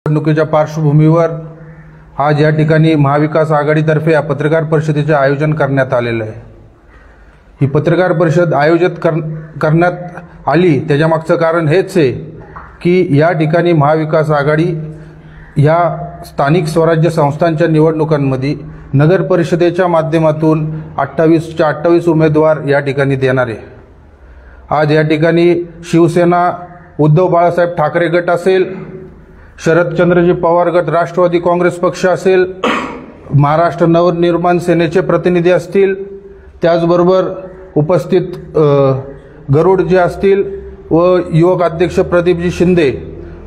निवडणुकीच्या पार्श्वभूमीवर आज या ठिकाणी महाविकास आघाडीतर्फे या पत्रकार परिषदेचे आयोजन करण्यात आलेले आहे। ही पत्रकार परिषद आयोजित करण्यात आली त्याच्यामागचं कारण हेच आहे की या ठिकाणी महाविकास आघाडी या स्थानिक स्वराज्य संस्थांच्या निवडणुकांमध्ये नगर परिषदेच्या माध्यमातून 28च्या 28 उमेदवार या ठिकाणी देणार आहे। आज या ठिकाणी शिवसेना उद्धव बाळासाहेब ठाकरे गट असेल, शरदचंद्रजी पवार गट राष्ट्रवादी काँग्रेस पक्ष असेल, महाराष्ट्र नवनिर्माण सेनेचे प्रतिनिधी असतील, त्याचबरोबर उपस्थित गरुड जे असतील व युवक अध्यक्ष प्रदीपजी शिंदे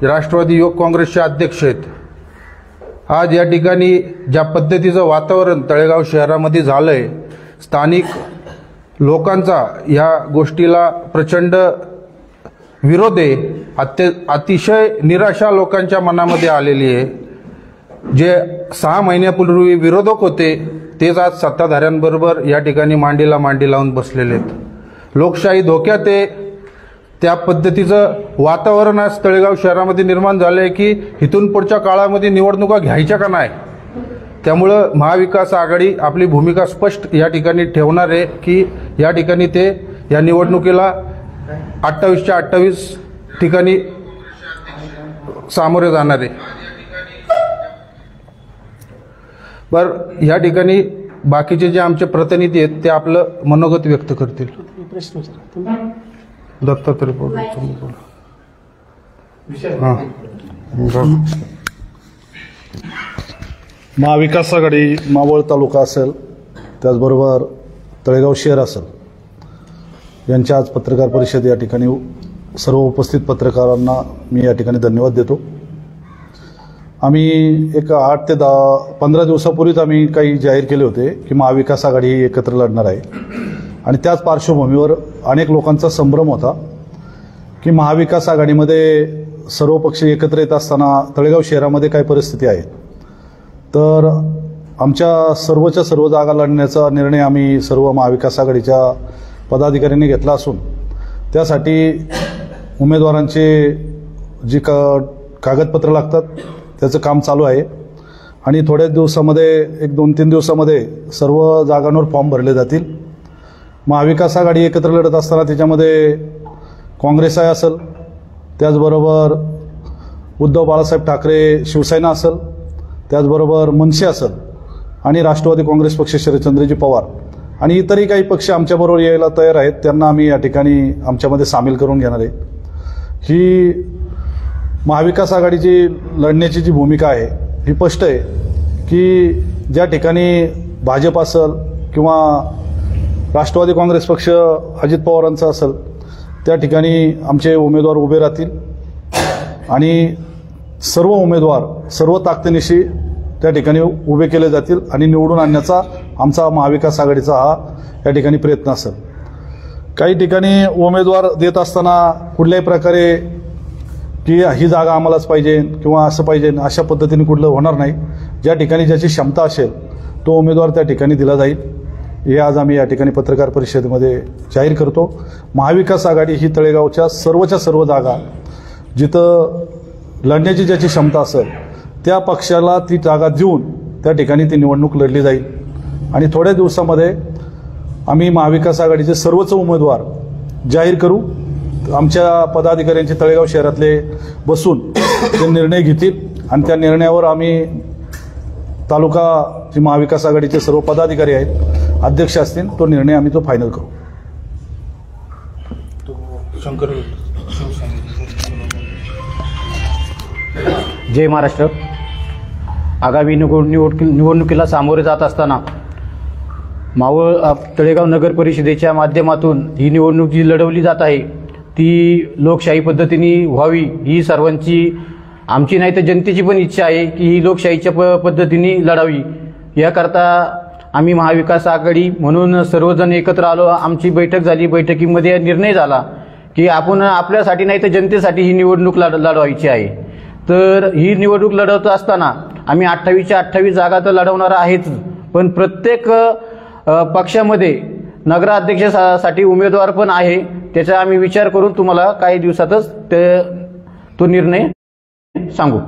राष्ट्रवादी युवक काँग्रेसचे अध्यक्ष आहेत। आज या ठिकाणी ज्या पद्धतीचं वातावरण तळेगाव शहरामध्ये झालंय, स्थानिक लोकांचा या गोष्टीला प्रचंड विरोध आहे। अतिशय निराशा लोकांच्या मनामध्ये आलेली आहे। जे 6 महिन्यापूर्वी विरोधक होते तेच आज सत्ताधाऱ्यांबरोबर या ठिकाणी मांडीला मांडी लावून बसलेले आहेत। लोकशाही धोक्यात आहे। त्या पद्धतीचं वातावरण आज तळेगाव शहरामध्ये निर्माण झालंय की इथून पुढच्या काळामध्ये निवडणुका घ्यायच्या का नाही। त्यामुळे महाविकास आघाडी आपली भूमिका स्पष्ट या ठिकाणी ठेवणार आहे की या ठिकाणी ते या निवडणुकीला 28च्या 28 ठिकाणी सामोरे जाणार आहे। बरं, या ठिकाणी बाकीचे जे आमचे प्रतिनिधी आहेत ते आपलं मनोगत व्यक्त करतील। दत्तात्रय महाविकास आघाडी मावळ तालुका असेल, त्याचबरोबर तळेगाव शहर असेल, यांच्या आज पत्रकार परिषद या ठिकाणी सर्व उपस्थित पत्रकारांना मी या ठिकाणी धन्यवाद देतो। आम्ही एक 8 ते 15 दिवसापूर्वीच आम्ही काही जाहीर केले होते की महाविकास आघाडी ही एकत्र लढणार आहे आणि त्याच पार्श्वभूमीवर अनेक लोकांचा संभ्रम होता की महाविकास आघाडीमध्ये सर्व पक्ष एकत्र येत असताना तळेगाव शहरामध्ये काय परिस्थिती आहे। तर आमच्या सर्वच्या सर्व जागा लढण्याचा निर्णय आम्ही सर्व महाविकास आघाडीच्या पदाधिकाऱ्यांनी घेतला असून त्यासाठी उमेदवारांचे जी कागदपत्र लागतात त्याचं काम चालू आहे आणि थोड्याच दिवसामध्ये 1-2-3 दिवसामध्ये सर्व जागांवर फॉर्म भरले जातील। महाविकास आघाडी एकत्र लढत असताना त्याच्यामध्ये काँग्रेस असेल, त्याचबरोबर उद्धव बाळासाहेब ठाकरे शिवसेना असेल, त्याचबरोबर मनसे असेल आणि राष्ट्रवादी काँग्रेस पक्ष शरदचंद्रजी पवार आणि इतरही काही पक्ष आमच्याबरोबर यायला तयार आहेत, त्यांना आम्ही या ठिकाणी आमच्यामध्ये सामील करून घेणार आहे। ही महाविकास आघाडीची लढण्याची जी भूमिका आहे ही स्पष्ट आहे की ज्या ठिकाणी भाजप असेल किंवा राष्ट्रवादी काँग्रेस पक्ष अजित पवारांचा असेल त्या ठिकाणी आमचे उमेदवार उभे राहतील आणि सर्व उमेदवार सर्व ताकदीनिशी त्या ठिकाणी उभे केले जातील आणि निवडून आणण्याचा आमचा महाविकास आघाडीचा हा या ठिकाणी प्रयत्न असेल। काही ठिकाणी उमेदवार देत असताना कुठल्याही प्रकारे की ही जागा आम्हालाच पाहिजे किंवा असं पाहिजे अशा पद्धतीने कुठलं होणार नाही। ज्या ठिकाणी ज्याची क्षमता असेल तो उमेदवार त्या ठिकाणी दिला जाईल, हे आज आम्ही या ठिकाणी पत्रकार परिषदेमध्ये जाहीर करतो। महाविकास आघाडी ही तळेगावच्या सर्व जागा जिथं लढण्याची ज्याची क्षमता असेल त्या पक्षाला ती जागा देऊन त्या ठिकाणी ती निवडणूक लढली जाईल आणि थोड्या दिवसामध्ये आम्ही महाविकास आघाडीचे सर्वच उमेदवार जाहीर करू। आमच्या पदाधिकाऱ्यांचे तळेगाव शहरातले बसून ते निर्णय घेतील आणि त्या निर्णयावर आम्ही तालुका जी महाविकास आघाडीचे सर्व पदाधिकारी आहेत, अध्यक्ष असतील, तो निर्णय आम्ही तो फायनल करू। जय महाराष्ट्र। आगामी निवडणुकीला सामोरे जात असताना मावळ तळेगाव नगर परिषदेच्या माध्यमातून ही निवडणूक जी लढवली जात आहे ती लोकशाही पद्धतीने व्हावी ही सर्वांची, आमची नाही तर जनतेची पण इच्छा आहे की ही लोकशाहीच्या पद्धतीने लढावी। याकरता आम्ही महाविकास आघाडी म्हणून सर्वजण एकत्र आलो। आमची बैठक झाली, बैठकीमध्ये निर्णय झाला की आपण आपल्यासाठी नाही तर जनतेसाठी ही निवडणूक लढवायची आहे। तर ही निवडणूक लढवत असताना आम्ही 28च्या 28 जागा तर लढवणार आहेच, पण प्रत्येक पक्षामध्ये नगराध्यक्षासाठी उमेदवार पण आहे। त्याचा आम्ही विचार करून तुम्हाला काही दिवसातच तो निर्णय सांगू।